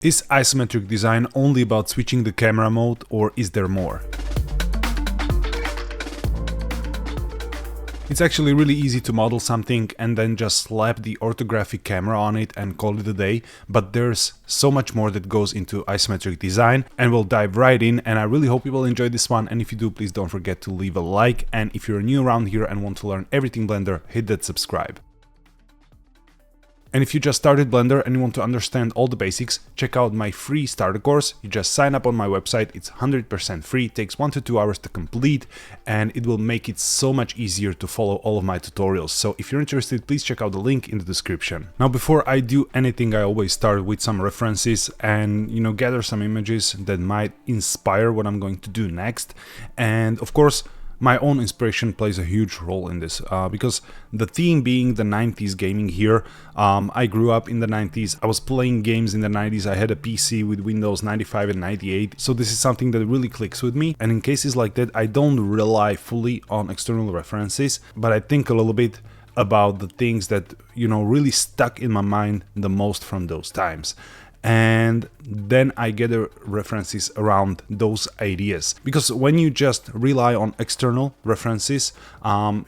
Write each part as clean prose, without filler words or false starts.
Is isometric design only about switching the camera mode, or is there more? It's actually really easy to model something and then just slap the orthographic camera on it and call it a day, but there's so much more that goes into isometric design, and we'll dive right in. And I really hope you will enjoy this one, and if you do, please don't forget to leave a like, and if you're new around here and want to learn everything Blender, hit that subscribe. And if you just started Blender and you want to understand all the basics, check out my free starter course. You just sign up on my website, it's 100% free, it takes 1 to 2 hours to complete, and it will make it so much easier to follow all of my tutorials. So if you're interested, please check out the link in the description. Now, before I do anything, I always start with some references and, gather some images that might inspire what I'm going to do next. And of course, my own inspiration plays a huge role in this, because the theme being the 90s gaming here. I grew up in the 90s, I was playing games in the 90s, I had a PC with Windows 95 and 98, so this is something that really clicks with me. And in cases like that, I don't rely fully on external references, but I think a little bit about the things that, really stuck in my mind the most from those times. And then I gather references around those ideas, because when you just rely on external references,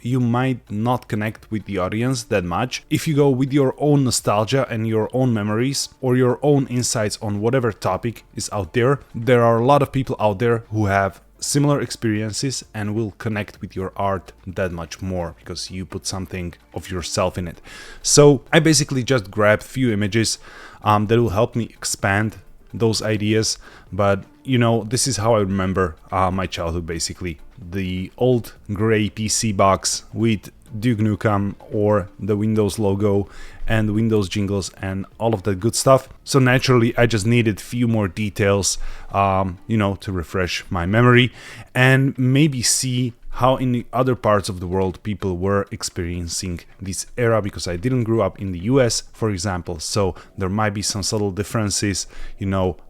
you might not connect with the audience that much. If you go with your own nostalgia and your own memories or your own insights on whatever topic is out there, there are a lot of people out there who have similar experiences and will connect with your art that much more because you put something of yourself in it. So I basically just grabbed few images that will help me expand those ideas, but this is how I remember my childhood basically. The old gray PC box with Duke Nukem or the Windows logo and the Windows jingles and all of that good stuff. So naturally I just needed few more details, to refresh my memory and maybe see how in the other parts of the world people were experiencing this era, because I didn't grow up in the US, for example, so there might be some subtle differences,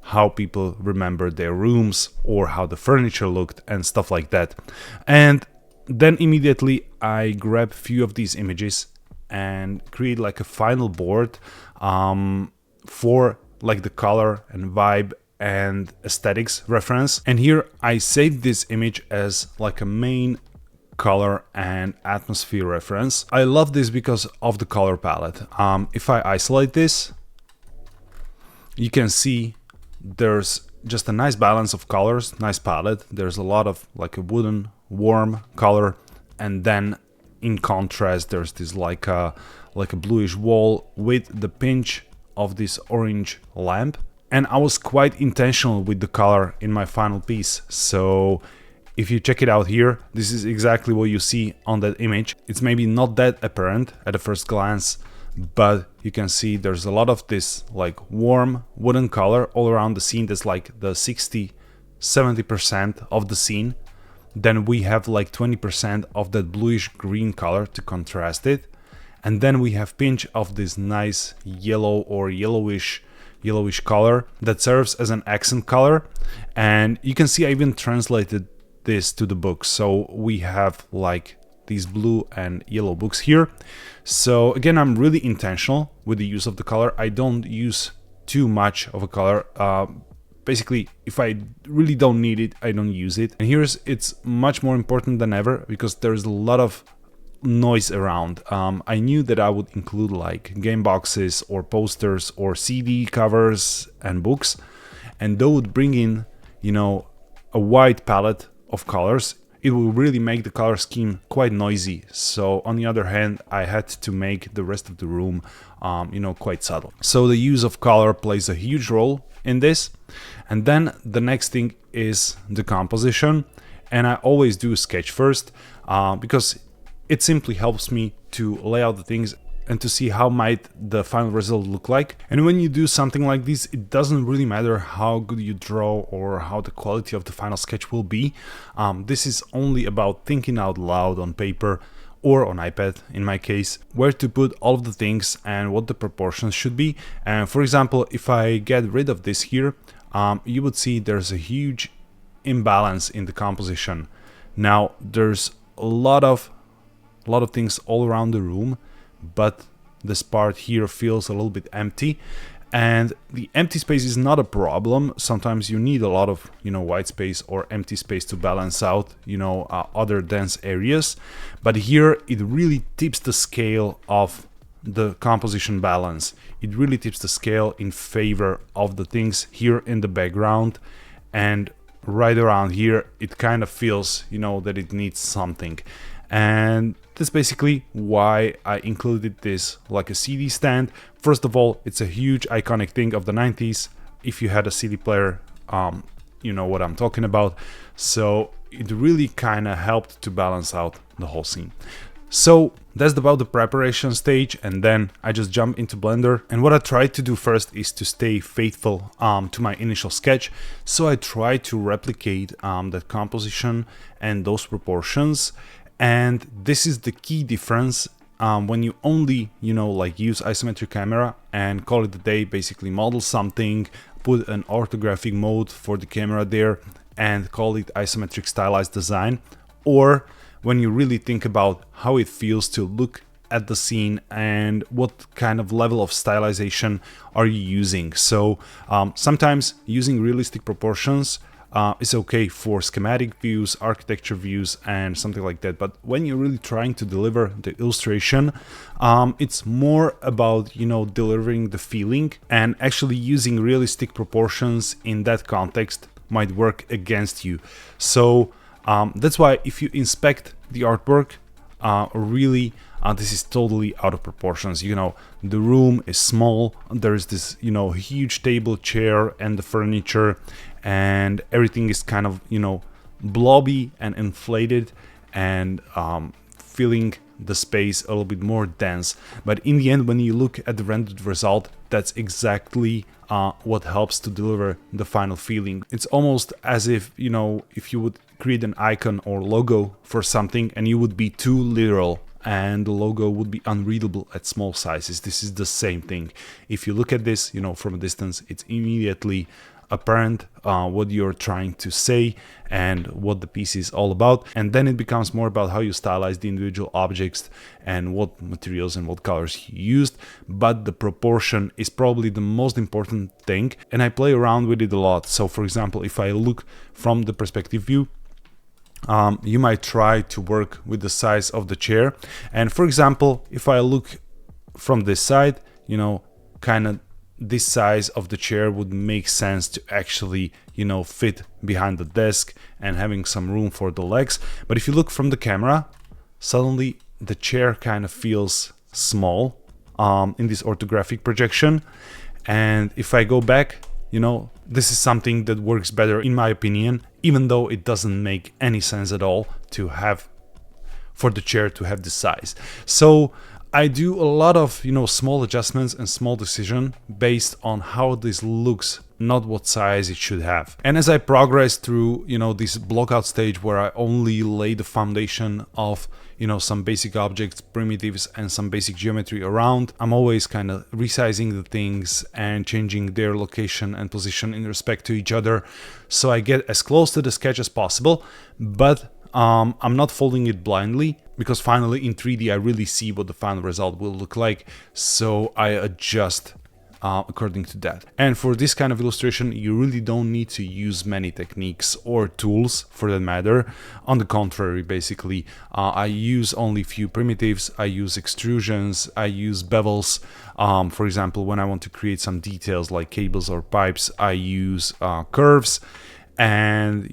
how people remember their rooms or how the furniture looked and stuff like that. And then immediately I grab a few of these images and create like a final board for like the color and vibe and aesthetics reference. And here I saved this image as like a main color and atmosphere reference. I love this because of the color palette. If I isolate this, you can see there's just a nice balance of colors, nice palette. There's a lot of like a wooden warm color, and then in contrast there's this like a bluish wall with the pinch of this orange lamp. And I was quite intentional with the color in my final piece. So if you check it out here, this is exactly what you see on that image. It's maybe not that apparent at a first glance, but you can see there's a lot of this like warm wooden color all around the scene. That's like the 60-70% of the scene. Then we have like 20% of that bluish green color to contrast it. And then we have pinch of this nice yellow or yellowish color that serves as an accent color. And you can see I even translated this to the book. So we have like these blue and yellow books here. So again, I'm really intentional with the use of the color. I don't use too much of a color. Basically, if I really don't need it, I don't use it. And it's much more important than ever because there's a lot of noise around. I knew that I would include like game boxes or posters or CD covers and books, and they would bring in, a wide palette of colors. It will really make the color scheme quite noisy. So on the other hand, I had to make the rest of the room, quite subtle. So the use of color plays a huge role in this. And then the next thing is the composition. And I always do a sketch first, because it simply helps me to lay out the things and to see how might the final result look like. And when you do something like this, it doesn't really matter how good you draw or how the quality of the final sketch will be. This is only about thinking out loud on paper or on iPad in my case, where to put all of the things and what the proportions should be. And for example, if I get rid of this here, you would see there's a huge imbalance in the composition. Now there's a lot of things all around the room, but this part here feels a little bit empty. And the empty space is not a problem. Sometimes you need a lot of, white space or empty space to balance out, other dense areas. But here it really tips the scale of the composition balance. It really tips the scale in favor of the things here in the background, and right around here it kind of feels, that it needs something. And that's basically why I included this like a CD stand. First of all, it's a huge iconic thing of the 90s. If you had a CD player, you know what I'm talking about. So it really kind of helped to balance out the whole scene. So that's about the preparation stage, and then I just jump into Blender. And what I tried to do first is to stay faithful to my initial sketch. So I tried to replicate that composition and those proportions. And this is the key difference when you only, use isometric camera and call it a day, basically model something, put an orthographic mode for the camera there and call it isometric stylized design, or when you really think about how it feels to look at the scene and what kind of level of stylization are you using. So sometimes using realistic proportions is okay for schematic views, architecture views, and something like that. But when you're really trying to deliver the illustration, it's more about, delivering the feeling, and actually using realistic proportions in that context might work against you. So that's why if you inspect the artwork, really this is totally out of proportions. The room is small, there's this huge table, chair, and the furniture, and everything is kind of blobby and inflated, and filling the space a little bit more dense. But in the end, when you look at the rendered result, that's exactly what helps to deliver the final feeling. It's almost as if, if you would create an icon or logo for something and you would be too literal and the logo would be unreadable at small sizes. This is the same thing. If you look at this, from a distance, it's immediately apparent what you're trying to say and what the piece is all about. And then it becomes more about how you stylize the individual objects and what materials and what colors you used. But the proportion is probably the most important thing, and I play around with it a lot. So for example, if I look from the perspective view, you might try to work with the size of the chair. And for example, if I look from this side, kind of this size of the chair would make sense to actually, fit behind the desk and having some room for the legs. But if you look from the camera, suddenly the chair kind of feels small in this orthographic projection. And if I go back, this is something that works better in my opinion, even though it doesn't make any sense at all to have for the chair to have this size. So I do a lot of, small adjustments and small decision based on how this looks, not what size it should have. And as I progress through, this blockout stage where I only lay the foundation of, some basic objects, primitives, and some basic geometry around, I'm always kind of resizing the things and changing their location and position in respect to each other. So I get as close to the sketch as possible, but I'm not folding it blindly, because finally in 3D I really see what the final result will look like, so I adjust according to that. And for this kind of illustration, you really don't need to use many techniques or tools for that matter. On the contrary, basically, I use only few primitives, I use extrusions, I use bevels. For example, when I want to create some details like cables or pipes, I use curves and,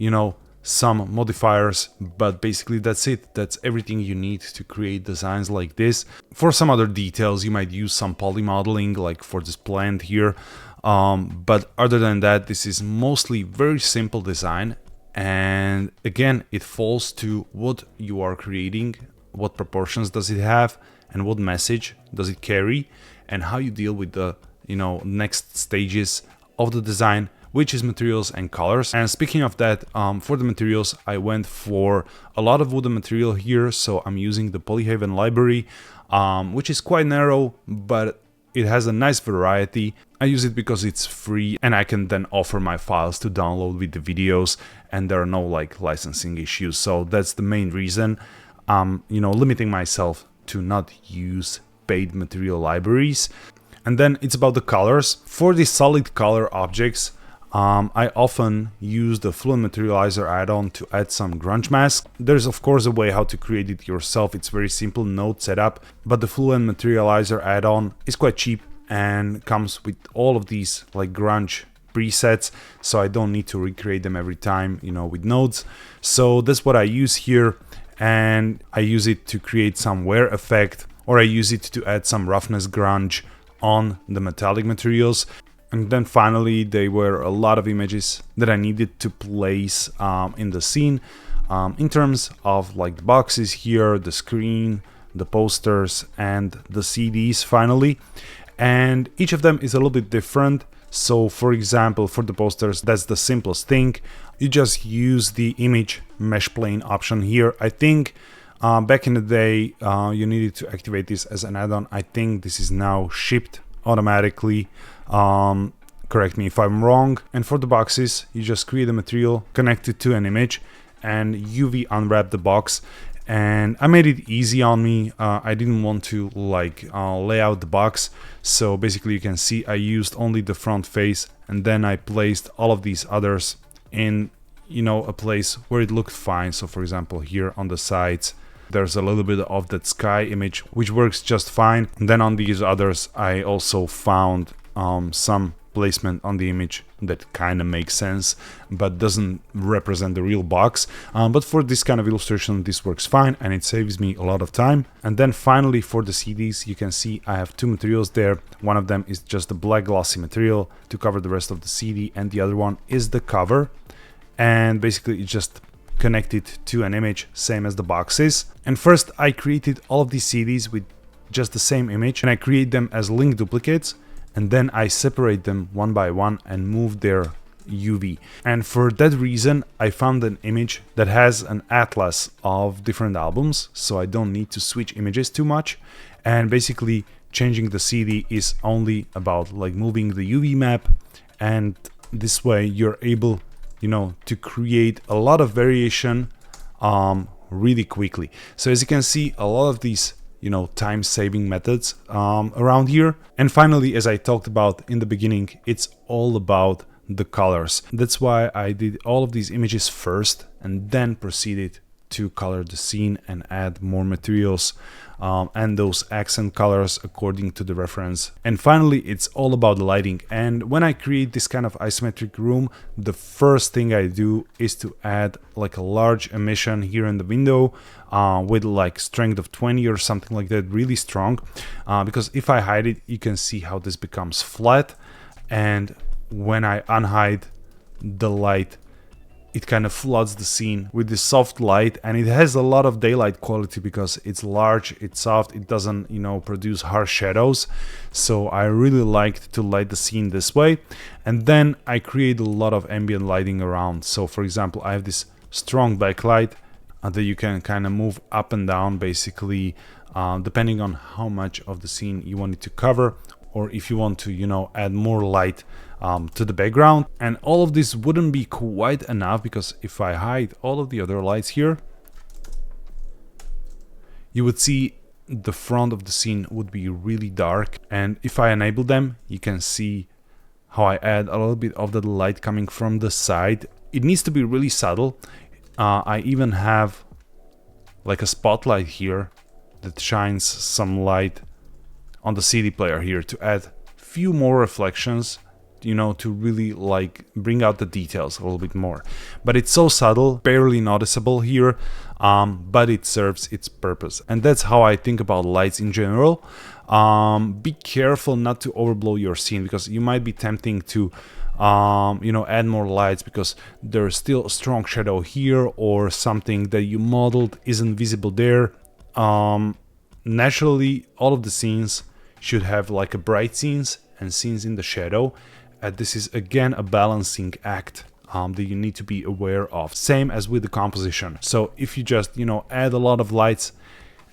some modifiers, but basically that's it. That's everything you need to create designs like this. For some other details, you might use some poly modeling, like for this plant here. But other than that, this is mostly very simple design. And again, it falls to what you are creating, what proportions does it have, and what message does it carry, and how you deal with the, next stages of the design, which is materials and colors. And speaking of that, for the materials, I went for a lot of wooden material here. So I'm using the Polyhaven library, which is quite narrow, but it has a nice variety. I use it because it's free and I can then offer my files to download with the videos, and there are no licensing issues. So that's the main reason, limiting myself to not use paid material libraries. And then it's about the colors. For the solid color objects, I often use the Fluent Materializer add-on to add some grunge mask. There's of course a way how to create it yourself. It's very simple node setup, but the Fluent Materializer add-on is quite cheap and comes with all of these like grunge presets, so I don't need to recreate them every time, you know, with nodes. So that's what I use here, and I use it to create some wear effect, or I use it to add some roughness grunge on the metallic materials. And then finally there were a lot of images that I needed to place in the scene, in terms of like the boxes here, the screen, the posters and the CDs finally. And each of them is a little bit different. So for example, for the posters, that's the simplest thing. You just use the image mesh plane option here. I think back in the day you needed to activate this as an add-on. I think this is now shipped automatically. Correct me if I'm wrong. And for the boxes, you just create a material, connect it to an image and UV unwrap the box. And I made it easy on me. I didn't want to like lay out the box. So basically you can see I used only the front face, and then I placed all of these others in, you know, a place where it looked fine. So for example, here on the sides, there's a little bit of that sky image, which works just fine. And then on these others, I also found some placement on the image that kind of makes sense, but doesn't represent the real box. But for this kind of illustration, this works fine, and it saves me a lot of time. And then finally for the CDs, you can see I have two materials there. One of them is just a black glossy material to cover the rest of the CD, and the other one is the cover. And basically it's just connected to an image, same as the boxes. And first I created all of these CDs with just the same image, and I create them as link duplicates, and then I separate them one by one and move their UV. And for that reason, I found an image that has an atlas of different albums, so I don't need to switch images too much. And basically changing the CD is only about like moving the UV map, and this way you're able, you know, to create a lot of variation really quickly. So as you can see, a lot of these, you know, time saving methods around here. And finally, as I talked about in the beginning, it's all about the colors. That's why I did all of these images first and then proceeded to color the scene and add more materials and those accent colors according to the reference. And finally, it's all about lighting. And when I create this kind of isometric room, the first thing I do is to add like a large emission here in the window with like strength of 20 or something like that, really strong, because if I hide it, you can see how this becomes flat. And when I unhide the light, it kind of floods the scene with this soft light, and it has a lot of daylight quality because it's large, it's soft, it doesn't, you know, produce harsh shadows. So I really liked to light the scene this way. And then I create a lot of ambient lighting around. So for example, I have this strong backlight that you can kind of move up and down, basically depending on how much of the scene you want it to cover, or if you want to, you know, add more light to the background. And all of this wouldn't be quite enough, because if I hide all of the other lights here, you would see the front of the scene would be really dark. And if I enable them, you can see how I add a little bit of the light coming from the side. It needs to be really subtle. I even have like a spotlight here that shines some light on the CD player here to add few more reflections, you know, to really like bring out the details a little bit more. But it's so subtle, barely noticeable here, but it serves its purpose. And that's how I think about lights in general. Be careful not to overblow your scene, because you might be tempting to you know, add more lights because there's still a strong shadow here, or something that you modeled isn't visible there. Naturally, all of the scenes should have like a bright scenes and scenes in the shadow. This is again a balancing act that you need to be aware of, same as with the composition. So if you just, you know, add a lot of lights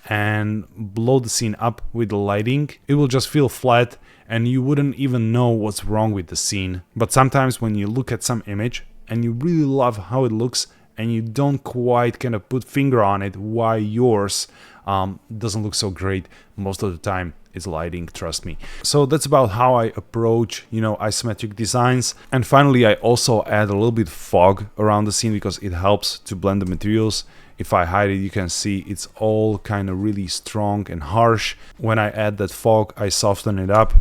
and blow the scene up with the lighting, it will just feel flat and you wouldn't even know what's wrong with the scene. But sometimes when you look at some image and you really love how it looks and you don't quite kind of put finger on it why yours doesn't look so great, most of the time it's lighting, trust me. So that's about how I approach, you know, isometric designs. And finally, I also add a little bit of fog around the scene because it helps to blend the materials. If I hide it, you can see it's all kind of really strong and harsh. When I add that fog, I soften it up,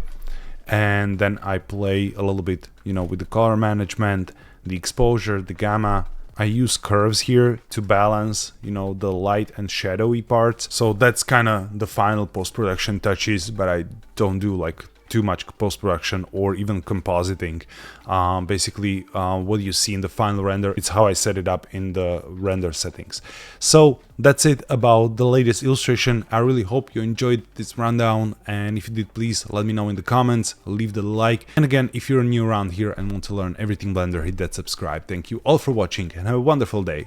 and then I play a little bit, you know, with the color management, the exposure, the gamma. I use curves here to balance, you know, the light and shadowy parts. So that's kind of the final post-production touches, but I don't do like too much post-production or even compositing. Basically, what you see in the final render, it's how I set it up in the render settings. So that's it about the latest illustration. I really hope you enjoyed this rundown, and if you did, please let me know in the comments, leave the like. And again, if you're new around here and want to learn everything Blender, hit that subscribe. Thank you all for watching and have a wonderful day.